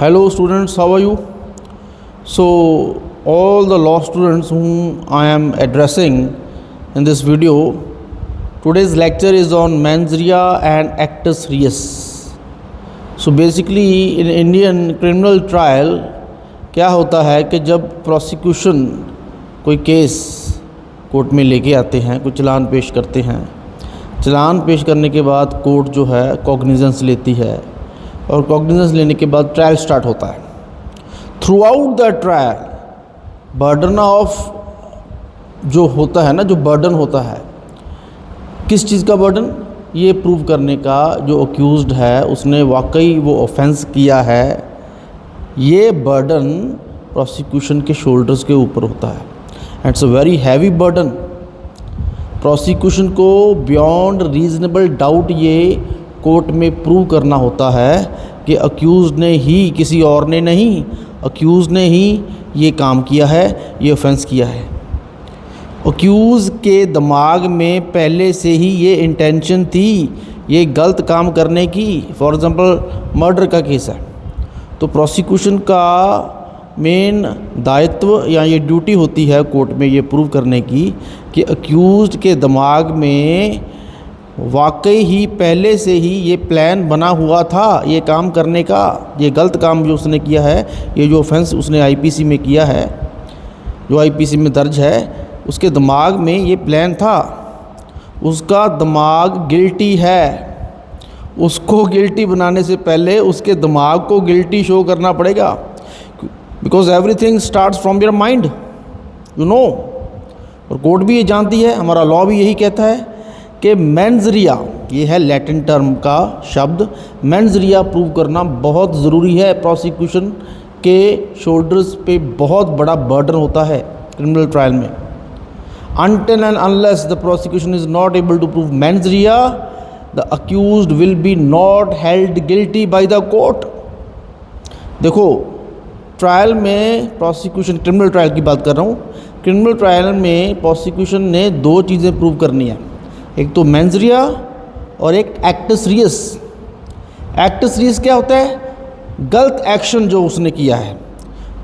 Hello students, how are you? So all the law students whom I am addressing in this video, today's lecture is on mens rea and actus reus. So basically in Indian criminal trial क्या होता है कि जब prosecution कोई case court में लेके आते हैं, कोई चालान पेश करते हैं, चालान पेश करने के बाद कोर्ट जो है कॉग्निजेंस लेती है और कॉग्निजेंस लेने के बाद ट्रायल स्टार्ट होता है। Through out the trial burden of जो होता है ना, जो बर्डन होता है, किस चीज़ का बर्डन? ये प्रूव करने का जो अक्यूज्ड है उसने वाकई वो ऑफेंस किया है, ये बर्डन प्रोसिक्यूशन के शोल्डर्स के ऊपर होता है। It's a very heavy burden. Prosecution को बियॉन्ड रीजनेबल डाउट ये कोर्ट में प्रूव करना होता है कि अक्यूज़ ने ही, किसी और ने नहीं, अक्यूज़ ने ही ये काम किया है, ये ऑफेंस किया है। अक्यूज़ के दिमाग में पहले से ही ये इंटेंशन थी ये गलत काम करने की। फॉर एग्ज़ाम्पल मर्डर का केस है तो प्रोसिक्यूशन का मेन दायित्व या ये ड्यूटी होती है कोर्ट में ये प्रूव करने की कि अक्यूज़ड के दिमाग में वाकई ही पहले से ही ये प्लान बना हुआ था ये काम करने का, ये गलत काम जो उसने किया है, ये जो ऑफेंस उसने आईपीसी में किया है, जो आईपीसी में दर्ज है, उसके दिमाग में ये प्लान था। उसका दिमाग गिल्टी है, उसको गिल्टी बनाने से पहले उसके दिमाग को गिल्टी शो करना पड़ेगा, because everything starts from your mind, you know. और कोर्ट भी ये जानती है, हमारा लॉ भी यही कहता है कि मेंस रिया, ये है लैटिन टर्म का शब्द, मेंस रिया प्रूव करना बहुत ज़रूरी है। प्रोसिक्यूशन के शोल्डर्स पे बहुत बड़ा बर्डन होता है क्रिमिनल ट्रायल में। Until and unless the prosecution is not able to prove mens rea, the accused will be not held guilty by the court. देखो ट्रायल में प्रोसिक्यूशन, क्रिमिनल ट्रायल की बात कर रहा हूँ, क्रिमिनल ट्रायल में प्रोसिक्यूशन ने दो चीज़ें प्रूव करनी है, एक तो मेंस रिया और एक एक्टस रियस। एक्टस रियस क्या होता है? गलत एक्शन जो उसने किया है,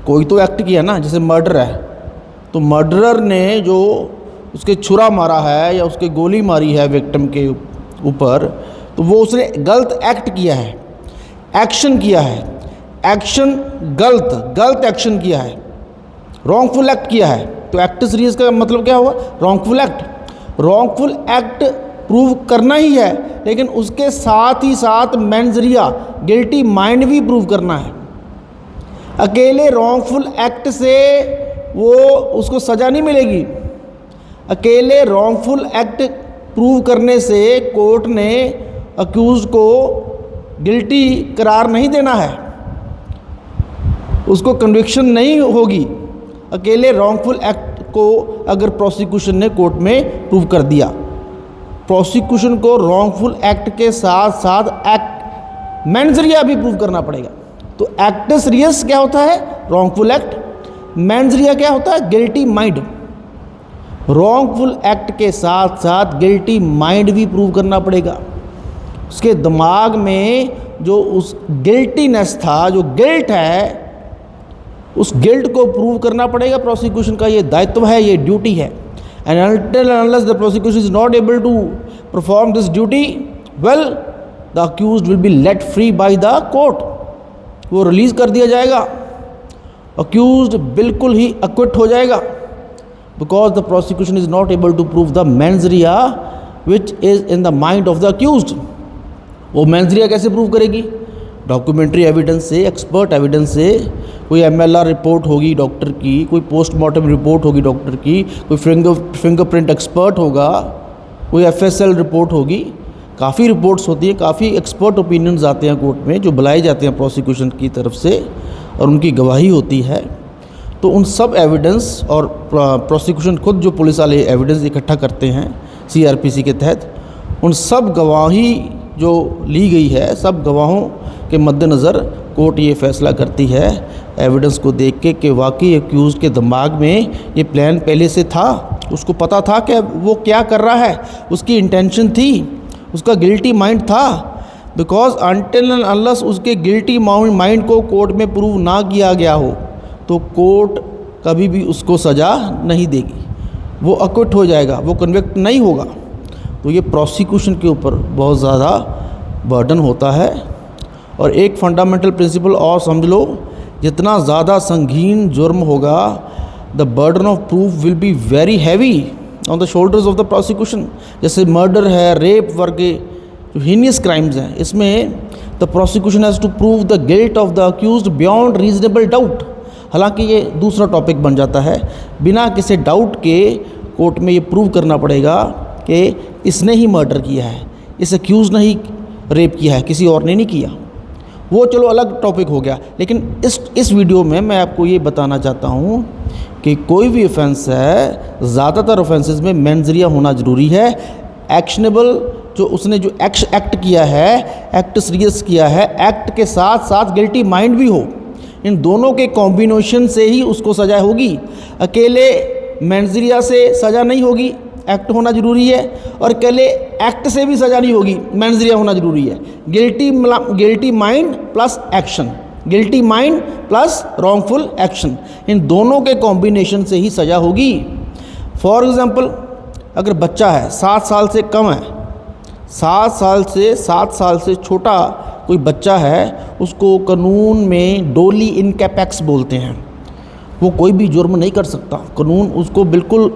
कोई तो एक्ट किया ना, जैसे मर्डर है तो मर्डरर ने जो उसके छुरा मारा है या उसके गोली मारी है विक्टिम के ऊपर, तो वो उसने गलत एक्ट किया है, एक्शन किया है, एक्शन गलत एक्शन किया है, रॉन्गफुल एक्ट किया है। तो एक्टस रियस का मतलब क्या हुआ? Wrongful act. Wrongful act prove करना ही है, लेकिन उसके साथ ही साथ मेंस रिया, गिल्टी माइंड भी प्रूव करना है। अकेले रॉन्गफुल एक्ट से वो उसको सज़ा नहीं मिलेगी, अकेले रॉन्गफुल एक्ट प्रूव करने से कोर्ट ने अक्यूज को गिल्टी करार नहीं देना है, उसको कन्विक्शन नहीं होगी। अकेले रॉन्गफुल एक्ट को अगर प्रोसिक्यूशन ने कोर्ट में प्रूव कर दिया, प्रोसिक्यूशन को रॉन्गफुल एक्ट के साथ साथ एक्ट मेंस रिया भी प्रूव करना पड़ेगा। तो एक्टस रियस क्या होता है? Wrongful act. मेंस रिया क्या होता है? Guilty mind. रॉन्गफुल एक्ट के साथ साथ गिल्टी माइंड भी प्रूव करना पड़ेगा। उसके दिमाग में जो उस गिल्टीनेस था, जो गिल्ट है, उस गिल्ट को प्रूव करना पड़ेगा। प्रोसिक्यूशन का ये दायित्व है, ये ड्यूटी है। And until and unless the prosecution is not able to perform this duty well, the accused will be let free by the court. वो रिलीज़ कर दिया जाएगा, अक्यूज्ड बिल्कुल ही अक्विट हो जाएगा, because the prosecution is not able to prove the mens rea which is in the mind of the accused. वो mens rea कैसे प्रूव करेगी? डॉक्यूमेंट्री एविडेंस से, एक्सपर्ट एविडेंस से। कोई MLR रिपोर्ट होगी डॉक्टर की, कोई पोस्टमार्टम रिपोर्ट होगी डॉक्टर की, कोई फिंगरप्रिंट एक्सपर्ट होगा, कोई FSL रिपोर्ट होगी। काफ़ी रिपोर्ट्स होती हैं, काफ़ी एक्सपर्ट ओपिनियंस आते हैं कोर्ट में जो बुलाए जाते हैं प्रोसिक्यूशन की तरफ से, और उनकी गवाही होती है। तो उन सब एविडेंस और प्रोसिक्यूशन खुद जो पुलिस वाले एविडेंस इकट्ठा करते हैं CRPC के तहत, उन सब गवाही जो ली गई है, सब गवाहों के मद्देनज़र कोर्ट ये फैसला करती है एविडेंस को देख के कि वाकई अक्यूज़ के दिमाग में ये प्लान पहले से था, उसको पता था कि वो क्या कर रहा है, उसकी इंटेंशन थी, उसका गिल्टी माइंड था। बिकॉज अनटिल एंड अनलेस उसके गिल्टी माइंड को कोर्ट में प्रूव ना किया गया हो तो कोर्ट कभी भी उसको सज़ा नहीं देगी, वो अक्विट हो जाएगा, वो कन्विक्ट नहीं होगा। तो ये प्रोसिक्यूशन के ऊपर बहुत ज़्यादा बर्डन होता है। और एक फंडामेंटल प्रिंसिपल और समझ लो, जितना ज़्यादा संगीन जुर्म होगा the burden of proof will be very heavy on the shoulders of the prosecution. जैसे मर्डर है, रेप वर्गे जो हीनियस क्राइम्स हैं, इसमें the prosecution has to prove the guilt of the accused beyond reasonable doubt. हालांकि ये दूसरा topic बन जाता है, बिना किसी डाउट के कोर्ट में ये प्रूव करना पड़ेगा कि इसने ही मर्डर किया है, इस अक्यूज़ ने ही रेप किया है, किसी और ने नहीं किया। वो चलो अलग टॉपिक हो गया। लेकिन इस वीडियो में मैं आपको ये बताना चाहता हूँ कि कोई भी ऑफेंस है, ज़्यादातर ऑफेंसेस में मेंजरिया होना ज़रूरी है। एक्शनेबल जो उसने जो एक्ट किया है, एक्ट सीरियस किया है, एक्ट के साथ साथ गिल्टी माइंड भी हो, इन दोनों के कॉम्बिनेशन से ही उसको सज़ा होगी। अकेले मेंजरिया से सज़ा नहीं होगी, एक्ट होना ज़रूरी है, और अकेले एक्ट से भी सज़ा नहीं होगी, मेंजरिया होना ज़रूरी है। Guilty mind plus action, guilty mind plus wrongful action, इन दोनों के कॉम्बिनेशन से ही सज़ा होगी। फॉर एग्ज़ाम्पल, अगर बच्चा है 7 साल से कम है, 7 साल से छोटा कोई बच्चा है, उसको कानून में डोली इनकैपेक्स बोलते हैं। वो कोई भी जुर्म नहीं कर सकता, कानून उसको बिल्कुल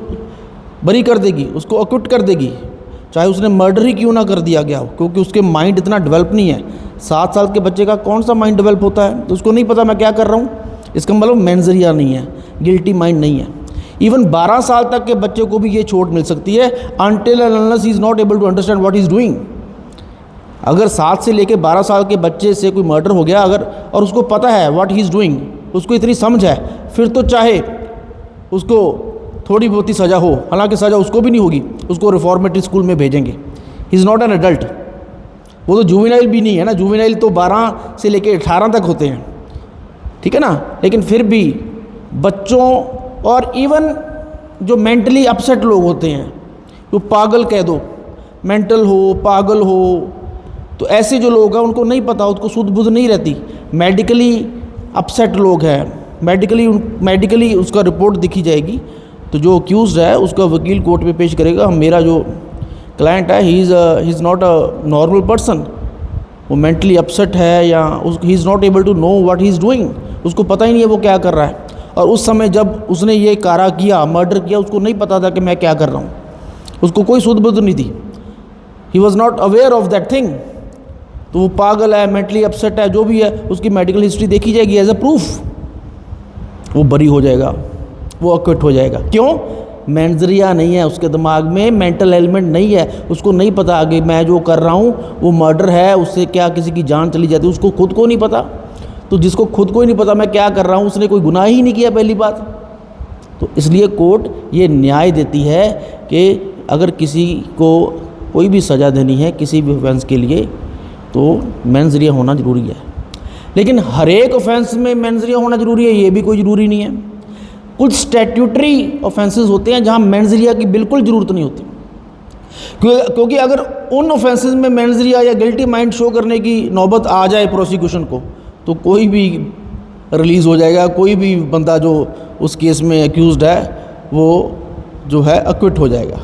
बरी कर देगी, उसको अक्विट कर देगी, चाहे उसने मर्डर ही क्यों ना कर दिया गया हो, क्योंकि उसके माइंड इतना डेवलप नहीं है। 7 साल के बच्चे का कौन सा माइंड डेवलप होता है, तो उसको नहीं पता मैं क्या कर रहा हूँ, इसका मतलब मेंजरिया नहीं है, गिल्टी माइंड नहीं है। इवन 12 साल तक के बच्चे को भी ये छूट मिल सकती है, until and unless he is not able to understand what he is doing. अगर 7 से लेकर 12 साल के बच्चे से कोई मर्डर हो गया अगर, और उसको पता है व्हाट ही इज़ डूइंग, उसको इतनी समझ है, फिर तो चाहे उसको थोड़ी बहुत ही सज़ा हो, हालांकि सज़ा उसको भी नहीं होगी, उसको रिफॉर्मेटरी स्कूल में भेजेंगे। ही इज़ नॉट एन एडल्ट, वो तो जुवेनाइल भी नहीं है ना, जुवेनाइल तो 12 से लेकर 18 तक होते हैं, ठीक है ना। लेकिन फिर भी बच्चों और इवन जो मेंटली अपसेट लोग होते हैं, जो पागल कह दो, मेंटल हो, पागल हो, तो ऐसे जो लोग हैं उनको नहीं पता, उसको सुध बुध नहीं रहती, मेडिकली अपसेट लोग हैं, मेडिकली उसका रिपोर्ट दिखी जाएगी, तो जो अक्यूज़ है उसका वकील कोर्ट में पेश करेगा, मेरा जो क्लाइंट है he is not a normal person, वो मेंटली अपसेट है, या he is not able to know what he is doing, उसको पता ही नहीं है वो क्या कर रहा है। और उस समय जब उसने ये कारा किया, मर्डर किया, उसको नहीं पता था कि मैं क्या कर रहा हूँ, उसको कोई सुध बुध नहीं थी, he was not aware of that thing. तो वो पागल है, मेंटली अपसेट है, जो भी है, उसकी मेडिकल हिस्ट्री देखी जाएगी एज अ प्रूफ, वो बरी हो जाएगा, वो अक्विट हो जाएगा। क्यों? मेंजरिया नहीं है उसके दिमाग में, मेंटल एलिमेंट नहीं है, उसको नहीं पता आगे मैं जो कर रहा हूँ वो मर्डर है, उससे क्या किसी की जान चली जाती है, उसको खुद को नहीं पता। तो जिसको खुद को ही नहीं पता मैं क्या कर रहा हूँ, उसने कोई गुनाह ही नहीं किया पहली बात। तो इसलिए कोर्ट ये न्याय देती है कि अगर किसी को कोई भी सज़ा देनी है किसी भी ऑफेंस के लिए तो मेंजरिया होना ज़रूरी है। लेकिन हर एक ऑफेंस में मेंजरिया होना ज़रूरी है ये भी कोई ज़रूरी नहीं है। कुछ स्टैट्यूटरी ऑफेंसेस होते हैं जहां मेंजरिया की बिल्कुल ज़रूरत नहीं होती, क्योंकि अगर उन ऑफेंसेस में मेंजरिया या गिल्टी माइंड शो करने की नौबत आ जाए प्रोसिक्यूशन को तो कोई भी रिलीज़ हो जाएगा, कोई भी बंदा जो उस केस में अक्यूज़ड है वो जो है एक्विट हो जाएगा।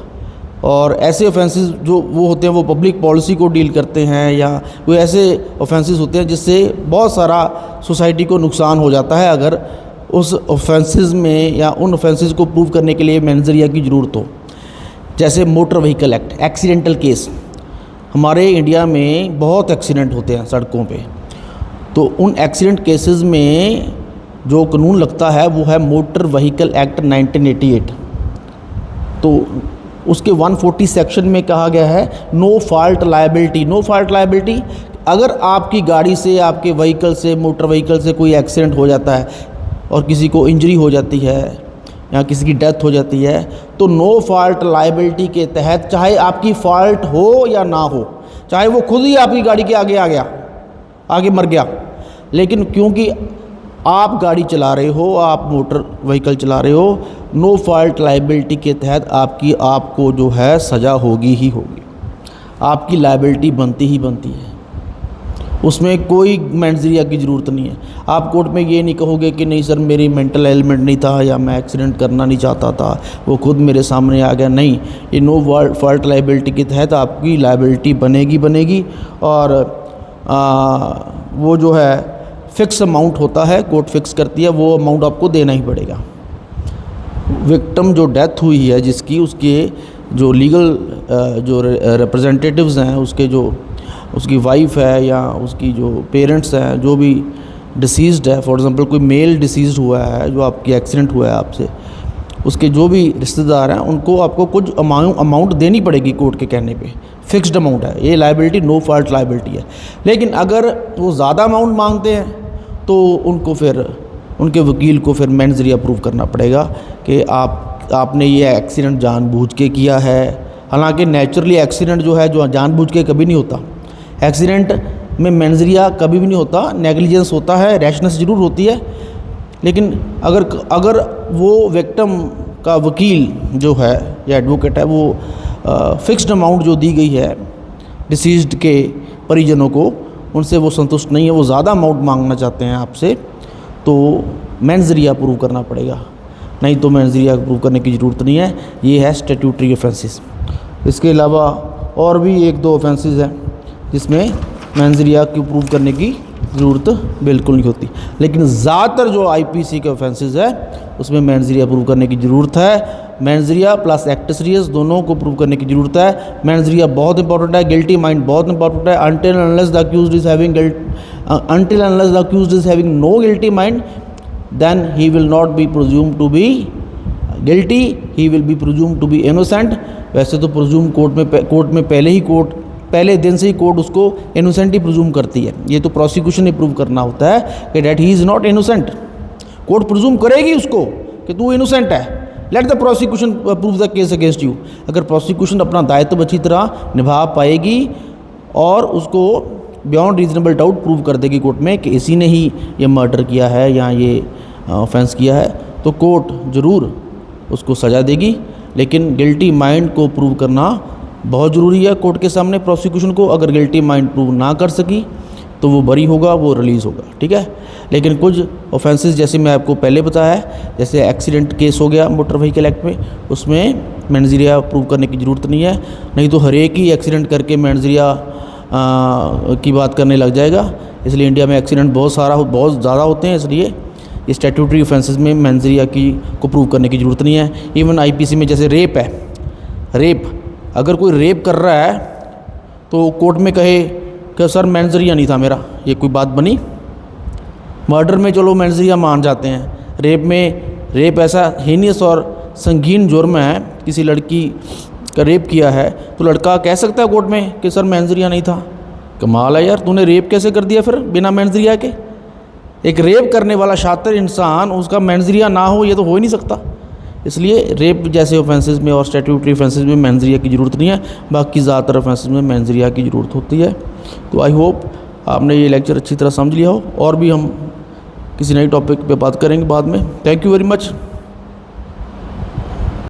और ऐसे ऑफेंसेस जो वो होते हैं वो पब्लिक पॉलिसी को डील करते हैं, या कोई ऐसे ऑफेंसेस होते हैं जिससे बहुत सारा सोसाइटी को नुकसान हो जाता है अगर उस ऑफेंसेस में या उन ऑफेंसेस को प्रूव करने के लिए मेंजरिया की ज़रूरत हो। जैसे motor vehicle act, accidental case, हमारे इंडिया में बहुत एक्सीडेंट होते हैं सड़कों पे, तो उन एक्सीडेंट केसेस में जो कानून लगता है वो है मोटर व्हीकल एक्ट 1988। तो उसके 140 सेक्शन में कहा गया है no fault liability. No fault liability, अगर आपकी गाड़ी से, आपके व्हीकल से, मोटर व्हीकल से कोई एक्सीडेंट हो जाता है और किसी को इंजरी हो जाती है या किसी की डेथ हो जाती है तो नो फॉल्ट लायबिलिटी के तहत, चाहे आपकी फॉल्ट हो या ना हो, चाहे वो खुद ही आपकी गाड़ी के आगे आ गया, आगे मर गया, लेकिन क्योंकि आप गाड़ी चला रहे हो, आप मोटर व्हीकल चला रहे हो, नो फॉल्ट लायबिलिटी के तहत आपको जो है सज़ा होगी ही होगी, आपकी लायबिलिटी बनती ही बनती है। उसमें कोई मेंजरिया की ज़रूरत नहीं है। आप कोर्ट में ये नहीं कहोगे कि नहीं सर मेरी मेंटल एलिमेंट नहीं था या मैं एक्सीडेंट करना नहीं चाहता था, वो खुद मेरे सामने आ गया। नहीं, ये नो फॉल्ट लाइबिलिटी के तहत आपकी लाइबिलिटी बनेगी। और वो जो है फ़िक्स अमाउंट होता है, कोर्ट फिक्स करती है, वो अमाउंट आपको देना ही पड़ेगा। विक्टिम जो डेथ हुई है जिसकी, उसके जो लीगल जो रिप्रेजेंटेटिव्स हैं, उसकी वाइफ है या उसकी जो पेरेंट्स हैं, जो भी डिसीज़्ड है, फॉर एग्जांपल कोई मेल डिसीज़्ड हुआ है जो आपकी एक्सीडेंट हुआ है आपसे, उसके जो भी रिश्तेदार हैं उनको आपको कुछ अमाउंट देनी पड़ेगी कोर्ट के कहने पे। फिक्स्ड अमाउंट है ये लायबिलिटी, नो फॉल्ट लायबिलिटी है। लेकिन अगर वो ज़्यादा अमाउंट मांगते हैं तो उनको फिर उनके वकील को फिर मेंजरिया प्रूव करना पड़ेगा कि आपने ये एक्सीडेंट जानबूझ के किया है। हालांकि नेचुरली एक्सीडेंट जो है, जो जानबूझ के कभी नहीं होता, एक्सीडेंट में मेंजरिया कभी भी नहीं होता, नेग्लिजेंस होता है, रैशनेस ज़रूर होती है। लेकिन अगर वो विक्टिम का वकील जो है या एडवोकेट है, वो फिक्स्ड अमाउंट जो दी गई है डिसीज्ड के परिजनों को, उनसे वो संतुष्ट नहीं है, वो ज़्यादा अमाउंट मांगना चाहते हैं आपसे, तो मेंजरिया प्रूव करना पड़ेगा। नहीं तो मेंजरिया प्रूव करने की ज़रूरत नहीं है। ये है स्टैट्यूटरी ऑफेंसेस। इसके अलावा और भी 1-2 ऑफेंसेस हैं जिसमें मेंजरिया की प्रूव करने की ज़रूरत बिल्कुल नहीं होती। लेकिन ज़्यादातर जो आईपीसी के ऑफेंसेस है उसमें मेंजरिया प्रूव करने की ज़रूरत है। मेंजरिया प्लस एक्ट सीरियस दोनों को प्रूव करने की ज़रूरत है। मेंजरिया बहुत इंपॉर्टेंट है, गिल्टी माइंड बहुत इंपॉर्टेंट है। Until unless the accused is having no guilty mind, then he will not be presumed to be guilty, he will be presumed to be innocent। वैसे तो प्रोज्यूम कोर्ट में पहले दिन से ही कोर्ट उसको इनोसेंट ही प्रोज्यूम करती है। ये तो प्रोसिक्यूशन ने प्रूव करना होता है कि that he is not innocent. Court presume करेगी उसको कि तू इनोसेंट है, let the prosecution prove the case against you. अगर प्रोसिक्यूशन अपना दायित्व अच्छी तरह निभा पाएगी और उसको बियॉन्ड रीजनेबल डाउट प्रूव कर देगी कोर्ट में कि इसी ने ही ये मर्डर किया है या ये ऑफेंस किया है, तो कोर्ट ज़रूर उसको सज़ा देगी। लेकिन गिल्टी माइंड को प्रूव करना बहुत ज़रूरी है कोर्ट के सामने प्रोसिक्यूशन को। अगर गिल्टी माइंड प्रूव ना कर सकी तो वो बरी होगा, वो रिलीज़ होगा, ठीक है। लेकिन कुछ ऑफेंसेस जैसे मैं आपको पहले बताया है, जैसे एक्सीडेंट केस हो गया मोटर व्हीकल एक्ट में, उसमें मेंजरिया प्रूव करने की ज़रूरत नहीं है। नहीं तो हर एक ही एक्सीडेंट करके मेंजरिया की बात करने लग जाएगा। इसलिए इंडिया में एक्सीडेंट बहुत ज़्यादा होते हैं, इसलिए ये स्टैट्यूटरी ऑफेंसेस में मेंजरिया को प्रूव करने की ज़रूरत नहीं है। इवन आईपीसी में जैसे रेप है, रेप अगर कोई रेप कर रहा है तो कोर्ट में कहे कि सर मेंजरिया नहीं था मेरा, ये कोई बात बनी? मर्डर में चलो मेंजरिया मान जाते हैं, रेप ऐसा हीनियस और संगीन जुर्म है, किसी लड़की का रेप किया है तो लड़का कह सकता है कोर्ट में कि सर मेंजरिया नहीं था। कमाल है यार, तूने रेप कैसे कर दिया फिर बिना मेंजरिया के? एक रेप करने वाला शातिर इंसान, उसका मेंजरिया ना हो, ये तो हो ही नहीं सकता। इसलिए रेप जैसे ऑफेंसेस में और स्टैट्यूटरी ऑफेंसेस में मेंजरिया की ज़रूरत नहीं है। बाकी ज़्यादातर ऑफेंसेस में मेंजरिया की ज़रूरत होती है। तो आई होप आपने ये लेक्चर अच्छी तरह समझ लिया हो, और भी हम किसी नई टॉपिक पे बात करेंगे बाद में। Thank you very much.